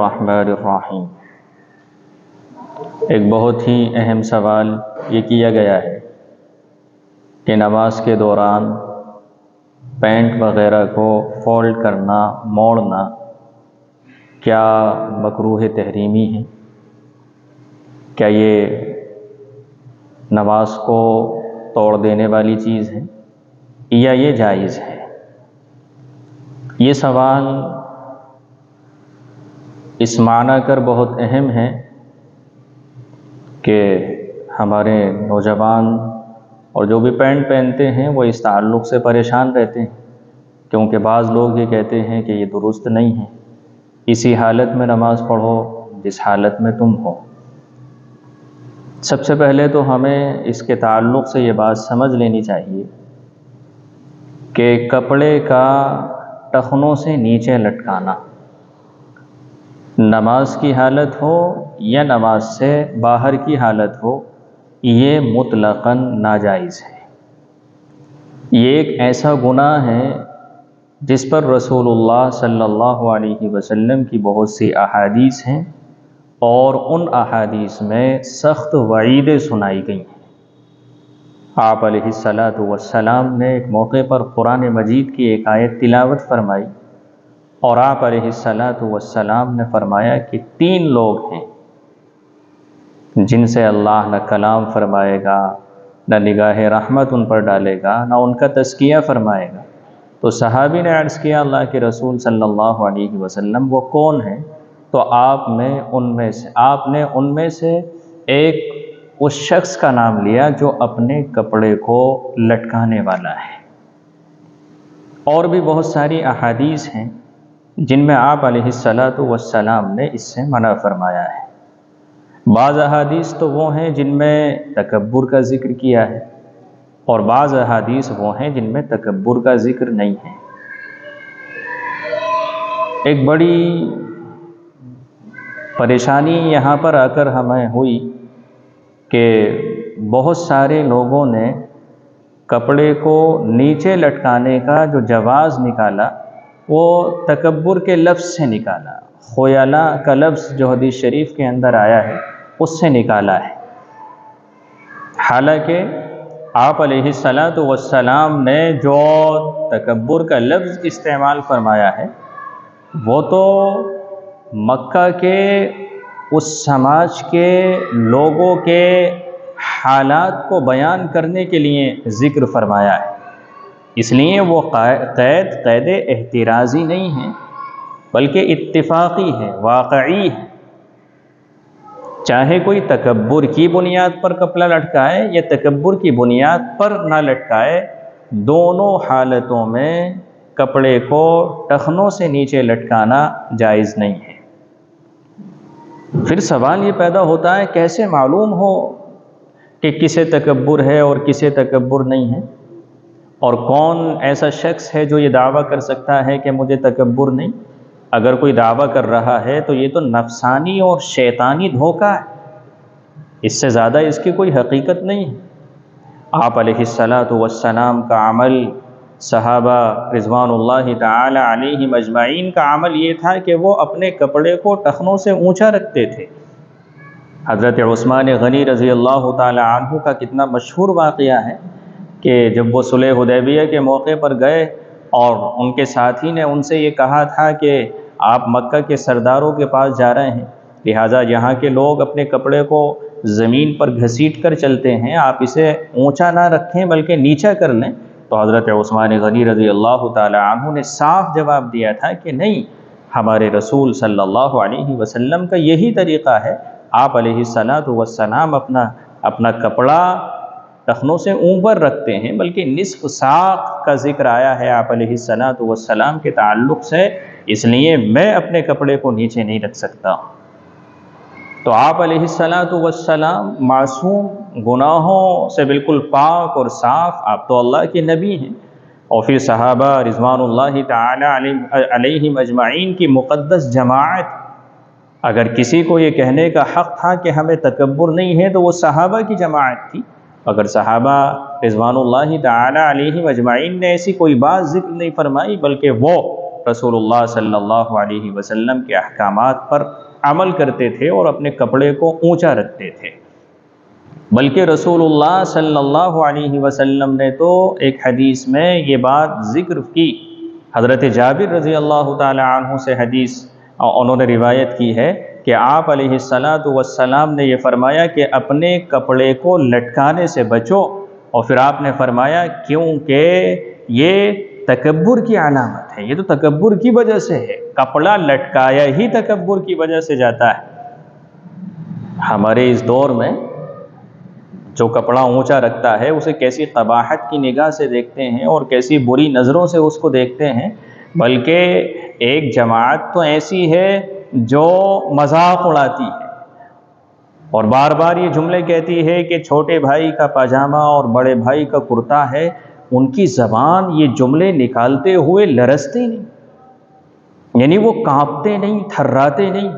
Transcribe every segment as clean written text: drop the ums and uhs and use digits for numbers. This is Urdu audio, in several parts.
الرحمن الرحیم۔ ایک بہت ہی اہم سوال یہ کیا گیا ہے کہ نماز کے دوران پینٹ وغیرہ کو فولڈ کرنا، موڑنا کیا مکروہ تحریمی ہے؟ کیا یہ نماز کو توڑ دینے والی چیز ہے یا یہ جائز ہے؟ یہ سوال اس معنی کر بہت اہم ہے کہ ہمارے نوجوان اور جو بھی پینٹ پہنتے ہیں وہ اس تعلق سے پریشان رہتے ہیں، کیونکہ بعض لوگ یہ کہتے ہیں کہ یہ درست نہیں ہے، اسی حالت میں نماز پڑھو جس حالت میں تم ہو۔ سب سے پہلے تو ہمیں اس کے تعلق سے یہ بات سمجھ لینی چاہیے کہ کپڑے کا ٹخنوں سے نیچے لٹکانا نماز کی حالت ہو یا نماز سے باہر کی حالت ہو، یہ مطلقاً ناجائز ہے۔ یہ ایک ایسا گناہ ہے جس پر رسول اللہ صلی اللہ علیہ وسلم کی بہت سی احادیث ہیں اور ان احادیث میں سخت وعیدیں سنائی گئی ہیں۔ آپ علیہ السلام نے ایک موقع پر قرآن مجید کی ایک آیت تلاوت فرمائی اور آپ علیہ السلام نے فرمایا کہ 3 لوگ ہیں جن سے اللہ نہ کلام فرمائے گا، نہ نگاہ رحمت ان پر ڈالے گا، نہ ان کا تزکیہ فرمائے گا۔ تو صحابی نے عرض کیا اللہ کے رسول صلی اللہ علیہ وسلم وہ کون ہیں؟ تو آپ نے ان میں سے ایک اس شخص کا نام لیا جو اپنے کپڑے کو لٹکانے والا ہے۔ اور بھی بہت ساری احادیث ہیں جن میں آپ علیہ السلام نے اس سے منع فرمایا ہے۔ بعض احادیث تو وہ ہیں جن میں تکبر کا ذکر کیا ہے اور بعض احادیث وہ ہیں جن میں تکبر کا ذکر نہیں ہے۔ ایک بڑی پریشانی یہاں پر آ کر ہمیں ہوئی کہ بہت سارے لوگوں نے کپڑے کو نیچے لٹکانے کا جو جواز نکالا وہ تکبر کے لفظ سے نکالا، خیلا کا لفظ جو حدیث شریف کے اندر آیا ہے اس سے نکالا ہے۔ حالانکہ آپ علیہ السلام نے جو تکبر کا لفظ استعمال فرمایا ہے وہ تو مکہ کے اس سماج کے لوگوں کے حالات کو بیان کرنے کے لیے ذکر فرمایا ہے، اس لیے وہ قید احترازی نہیں ہے بلکہ اتفاقی ہے، واقعی ہے۔ چاہے کوئی تکبر کی بنیاد پر کپڑا لٹکائے یا تکبر کی بنیاد پر نہ لٹکائے، دونوں حالتوں میں کپڑے کو ٹخنوں سے نیچے لٹکانا جائز نہیں ہے۔ پھر سوال یہ پیدا ہوتا ہے کیسے معلوم ہو کہ کسے تکبر ہے اور کسے تکبر نہیں ہے، اور کون ایسا شخص ہے جو یہ دعویٰ کر سکتا ہے کہ مجھے تکبر نہیں؟ اگر کوئی دعویٰ کر رہا ہے تو یہ تو نفسانی اور شیطانی دھوکہ ہے، اس سے زیادہ اس کی کوئی حقیقت نہیں ہے۔ آپ علیہ السلام کا عمل، صحابہ رضوان اللہ تعالی علیہم اجمعین کا عمل یہ تھا کہ وہ اپنے کپڑے کو ٹخنوں سے اونچا رکھتے تھے۔ حضرت عثمان غنی رضی اللہ تعالی عنہ کا کتنا مشہور واقعہ ہے کہ جب وہ صلح حدیبیہ کے موقع پر گئے اور ان کے ساتھی نے ان سے یہ کہا تھا کہ آپ مکہ کے سرداروں کے پاس جا رہے ہیں، لہٰذا یہاں کے لوگ اپنے کپڑے کو زمین پر گھسیٹ کر چلتے ہیں، آپ اسے اونچا نہ رکھیں بلکہ نیچا کر لیں۔ تو حضرت عثمان غنی رضی اللہ تعالی عنہ نے صاف جواب دیا تھا کہ نہیں، ہمارے رسول صلی اللہ علیہ وسلم کا یہی طریقہ ہے، آپ علیہ السلام اپنا کپڑا ٹخنوں سے اوپر رکھتے ہیں، بلکہ نصف ساق کا ذکر آیا ہے آپ علیہ السلام کے تعلق سے، اس لیے میں اپنے کپڑے کو نیچے نہیں رکھ سکتا۔ تو آپ علیہ السلام معصوم، گناہوں سے بالکل پاک اور صاف، آپ تو اللہ کے نبی ہیں، اور پھر صحابہ رضوان اللہ تعالی علیہم اجمعین کی مقدس جماعت، اگر کسی کو یہ کہنے کا حق تھا کہ ہمیں تکبر نہیں ہے تو وہ صحابہ کی جماعت تھی۔ اگر صحابہ رضوان اللہ تعالی علیہم اجمعین نے ایسی کوئی بات ذکر نہیں فرمائی بلکہ وہ رسول اللہ صلی اللہ علیہ وسلم کے احکامات پر عمل کرتے تھے اور اپنے کپڑے کو اونچا رکھتے تھے، بلکہ رسول اللہ صلی اللہ علیہ وسلم نے تو ایک حدیث میں یہ بات ذکر کی۔ حضرت جابر رضی اللہ تعالی عنہ سے حدیث انہوں نے روایت کی ہے کہ آپ علیہ السلام نے یہ فرمایا کہ اپنے کپڑے کو لٹکانے سے بچو، اور پھر آپ نے فرمایا کیونکہ یہ تکبر کی علامت ہے، یہ تو تکبر کی وجہ سے ہے، کپڑا لٹکایا ہی تکبر کی وجہ سے جاتا ہے۔ ہمارے اس دور میں جو کپڑا اونچا رکھتا ہے اسے کیسی قباحت کی نگاہ سے دیکھتے ہیں اور کیسی بری نظروں سے اس کو دیکھتے ہیں، بلکہ ایک جماعت تو ایسی ہے جو مذاق اڑاتی ہے اور بار بار یہ جملے کہتی ہے کہ چھوٹے بھائی کا پاجامہ اور بڑے بھائی کا کرتا ہے، ان کی زبان یہ جملے نکالتے ہوئے لرزتے نہیں، یعنی وہ کانپتے نہیں، تھراتے نہیں۔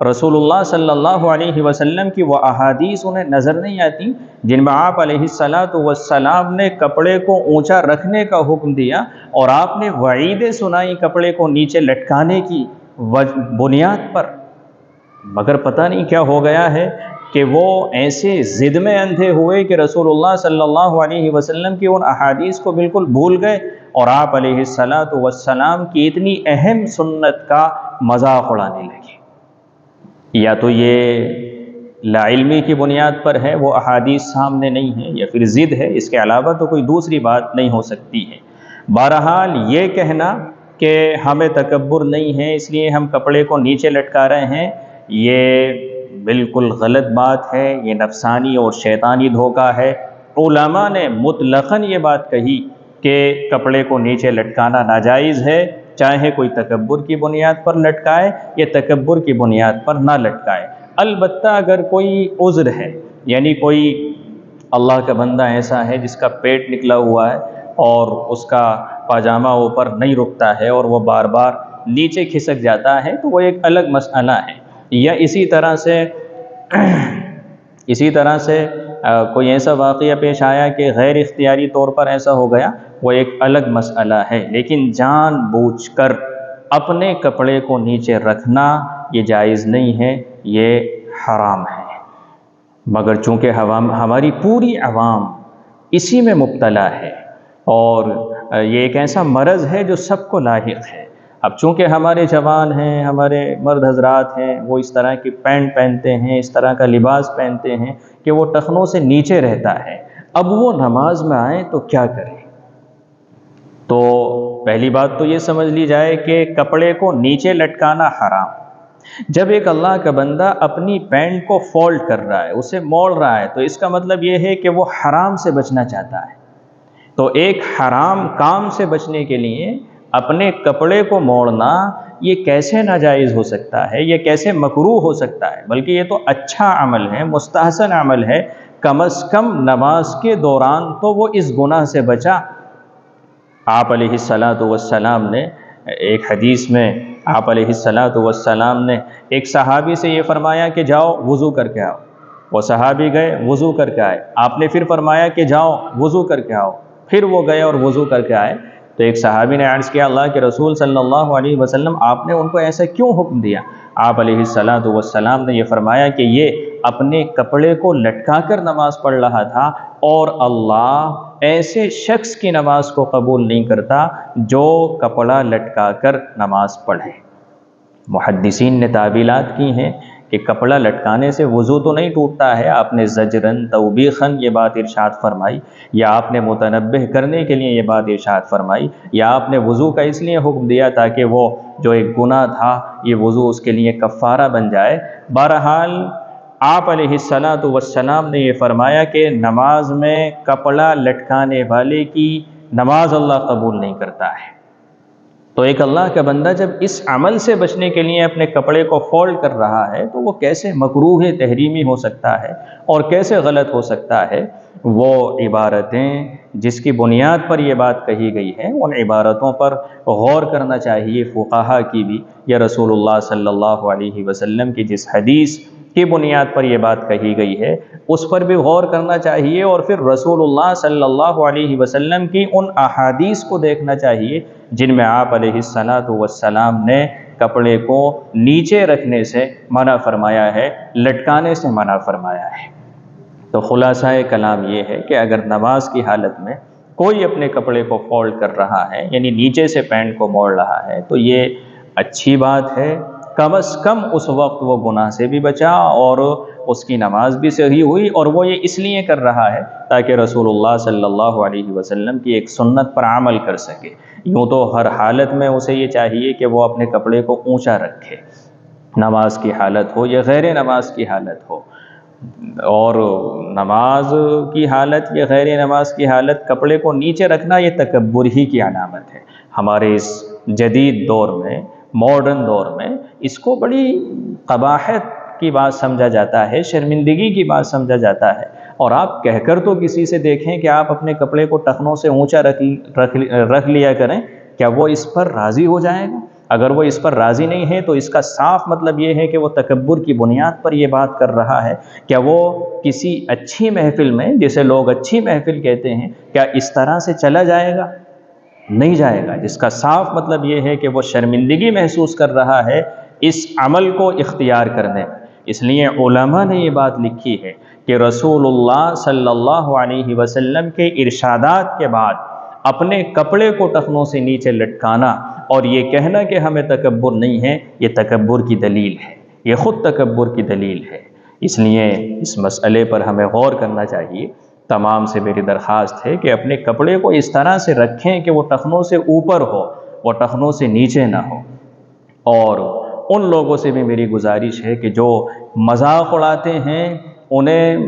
رسول اللہ صلی اللہ علیہ وسلم کی وہ احادیث انہیں نظر نہیں آتی جن میں آپ علیہ السلام نے کپڑے کو اونچا رکھنے کا حکم دیا اور آپ نے وعیدیں سنائی کپڑے کو نیچے لٹکانے کی بنیاد پر، مگر پتہ نہیں کیا ہو گیا ہے کہ وہ ایسے ضد میں اندھے ہوئے کہ رسول اللہ صلی اللہ علیہ وسلم کی ان احادیث کو بالکل بھول گئے اور آپ علیہ السلام کی اتنی اہم سنت کا مذاق اڑانے لگے۔ یا تو یہ لا علمی کی بنیاد پر ہے، وہ احادیث سامنے نہیں ہے، یا پھر ضد ہے، اس کے علاوہ تو کوئی دوسری بات نہیں ہو سکتی ہے۔ بہرحال یہ کہنا کہ ہمیں تکبر نہیں ہے اس لیے ہم کپڑے کو نیچے لٹکا رہے ہیں، یہ بالکل غلط بات ہے، یہ نفسانی اور شیطانی دھوکہ ہے۔ علماء نے مطلقاً یہ بات کہی کہ کپڑے کو نیچے لٹکانا ناجائز ہے، چاہے کوئی تکبر کی بنیاد پر لٹکائے یا تکبر کی بنیاد پر نہ لٹکائے۔ البتہ اگر کوئی عذر ہے، یعنی کوئی اللہ کا بندہ ایسا ہے جس کا پیٹ نکلا ہوا ہے اور اس کا پاجامہ اوپر نہیں رکتا ہے اور وہ بار بار نیچے کھسک جاتا ہے، تو وہ ایک الگ مسئلہ ہے۔ یا اسی طرح سے کوئی ایسا واقعہ پیش آیا کہ غیر اختیاری طور پر ایسا ہو گیا، وہ ایک الگ مسئلہ ہے، لیکن جان بوجھ کر اپنے کپڑے کو نیچے رکھنا یہ جائز نہیں ہے، یہ حرام ہے۔ مگر چونکہ ہماری پوری عوام اسی میں مبتلا ہے اور یہ ایک ایسا مرض ہے جو سب کو لاحق ہے۔ اب چونکہ ہمارے جوان ہیں، ہمارے مرد حضرات ہیں، وہ اس طرح کی پینٹ پہنتے ہیں، اس طرح کا لباس پہنتے ہیں کہ وہ ٹخنوں سے نیچے رہتا ہے، اب وہ نماز میں آئیں تو کیا کریں؟ تو پہلی بات تو یہ سمجھ لی جائے کہ کپڑے کو نیچے لٹکانا حرام۔ جب ایک اللہ کا بندہ اپنی پینٹ کو فولڈ کر رہا ہے، اسے موڑ رہا ہے، تو اس کا مطلب یہ ہے کہ وہ حرام سے بچنا چاہتا ہے۔ تو ایک حرام کام سے بچنے کے لیے اپنے کپڑے کو موڑنا یہ کیسے ناجائز ہو سکتا ہے، یہ کیسے مکروہ ہو سکتا ہے؟ بلکہ یہ تو اچھا عمل ہے، مستحسن عمل ہے، کم از کم نماز کے دوران تو وہ اس گناہ سے بچا۔ آپ علیہ السلام نے ایک حدیث میں آپ علیہ السلام نے ایک صحابی سے یہ فرمایا کہ جاؤ وضو کر کے آؤ، وہ صحابی گئے وضو کر کے آئے، آپ نے پھر فرمایا کہ جاؤ وضو کر کے آؤ، پھر وہ گئے اور وضو کر کے آئے۔ تو ایک صحابی نے عرض کیا اللہ کے رسول صلی اللہ علیہ وسلم آپ نے ان کو ایسا کیوں حکم دیا؟ آپ علیہ السلام نے یہ فرمایا کہ یہ اپنے کپڑے کو لٹکا کر نماز پڑھ رہا تھا اور اللہ ایسے شخص کی نماز کو قبول نہیں کرتا جو کپڑا لٹکا کر نماز پڑھے۔ محدثین نے تعبیلات کی ہیں کہ کپڑا لٹکانے سے وضو تو نہیں ٹوٹتا ہے، آپ نے زجرن توبیخن یہ بات ارشاد فرمائی، یا آپ نے متنبہ کرنے کے لیے یہ بات ارشاد فرمائی، یا آپ نے وضو کا اس لیے حکم دیا تاکہ وہ جو ایک گناہ تھا یہ وضو اس کے لیے کفارہ بن جائے۔ بہرحال آپ علیہ السلام نے یہ فرمایا کہ نماز میں کپڑا لٹکانے والے کی نماز اللہ قبول نہیں کرتا ہے۔ تو ایک اللہ کا بندہ جب اس عمل سے بچنے کے لیے اپنے کپڑے کو فولڈ کر رہا ہے تو وہ کیسے مکروہ تحریمی ہو سکتا ہے اور کیسے غلط ہو سکتا ہے؟ وہ عبارتیں جس کی بنیاد پر یہ بات کہی گئی ہے ان عبارتوں پر غور کرنا چاہیے فقہاء کی بھی، یا رسول اللہ صلی اللہ علیہ وسلم کی جس حدیث کی بنیاد پر یہ بات کہی گئی ہے، اس پر بھی غور کرنا چاہیے، اور پھر رسول اللہ صلی اللہ علیہ وسلم کی ان احادیث کو دیکھنا چاہیے جن میں آپ علیہ الصلاۃ والسلام نے کپڑے کو نیچے رکھنے سے منع فرمایا ہے، لٹکانے سے منع فرمایا ہے۔ تو خلاصہ کلام یہ ہے کہ اگر نماز کی حالت میں کوئی اپنے کپڑے کو فولڈ کر رہا ہے، یعنی نیچے سے پینٹ کو موڑ رہا ہے، تو یہ اچھی بات ہے، کم از کم اس وقت وہ گناہ سے بھی بچا اور اس کی نماز بھی صحیح ہوئی، اور وہ یہ اس لیے کر رہا ہے تاکہ رسول اللہ صلی اللہ علیہ وسلم کی ایک سنت پر عمل کر سکے۔ یوں تو ہر حالت میں اسے یہ چاہیے کہ وہ اپنے کپڑے کو اونچا رکھے، نماز کی حالت ہو یا غیر نماز کی حالت ہو، اور نماز کی حالت یا غیر نماز کی حالت کپڑے کو نیچے رکھنا یہ تکبر ہی کی علامت ہے۔ ہمارے اس جدید دور میں، ماڈرن دور میں، اس کو بڑی قباحت کی بات سمجھا جاتا ہے، شرمندگی کی بات سمجھا جاتا ہے، اور آپ کہہ کر تو کسی سے دیکھیں کہ آپ اپنے کپڑے کو ٹخنوں سے اونچا رکھ لیا کریں، کیا وہ اس پر راضی ہو جائے گا؟ اگر وہ اس پر راضی نہیں ہے تو اس کا صاف مطلب یہ ہے کہ وہ تکبر کی بنیاد پر یہ بات کر رہا ہے۔ کیا وہ کسی اچھی محفل میں، جسے لوگ اچھی محفل کہتے ہیں، کیا اس طرح سے چلا جائے گا؟ نہیں جائے گا، جس کا صاف مطلب یہ ہے کہ وہ شرمندگی محسوس کر رہا ہے اس عمل کو اختیار کرنے میں۔ اس لیے علماء نے یہ بات لکھی ہے کہ رسول اللہ صلی اللہ علیہ وسلم کے ارشادات کے بعد اپنے کپڑے کو ٹخنوں سے نیچے لٹکانا اور یہ کہنا کہ ہمیں تکبر نہیں ہے، یہ تکبر کی دلیل ہے، یہ خود تکبر کی دلیل ہے۔ اس لیے اس مسئلے پر ہمیں غور کرنا چاہیے۔ تمام سے میری درخواست ہے کہ اپنے کپڑے کو اس طرح سے رکھیں کہ وہ ٹخنوں سے اوپر ہو، وہ ٹخنوں سے نیچے نہ ہو۔ اور ان لوگوں سے بھی میری گزارش ہے کہ جو مذاق اڑاتے ہیں، انہیں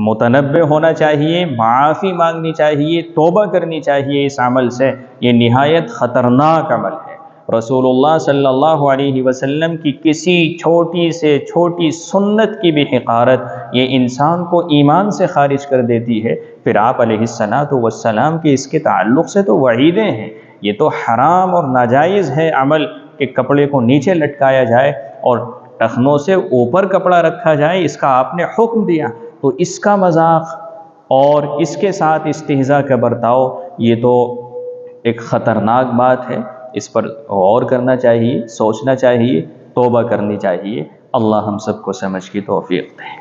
متنبہ ہونا چاہیے، معافی مانگنی چاہیے، توبہ کرنی چاہیے اس عمل سے۔ یہ نہایت خطرناک عمل ہے۔ رسول اللہ صلی اللہ علیہ وسلم کی کسی چھوٹی سے چھوٹی سنت کی بھی حقارت یہ انسان کو ایمان سے خارج کر دیتی ہے۔ پھر آپ علیہ الصلاۃ والسلام کے اس کے تعلق سے تو وعیدیں ہیں۔ یہ تو حرام اور ناجائز ہے عمل کہ کپڑے کو نیچے لٹکایا جائے اور ٹخنوں سے اوپر کپڑا رکھا جائے، اس کا آپ نے حکم دیا، تو اس کا مذاق اور اس کے ساتھ استہزاء کا برتاؤ یہ تو ایک خطرناک بات ہے۔ اس پر غور کرنا چاہیے، سوچنا چاہیے، توبہ کرنی چاہیے۔ اللہ ہم سب کو سمجھ کی توفیق دے۔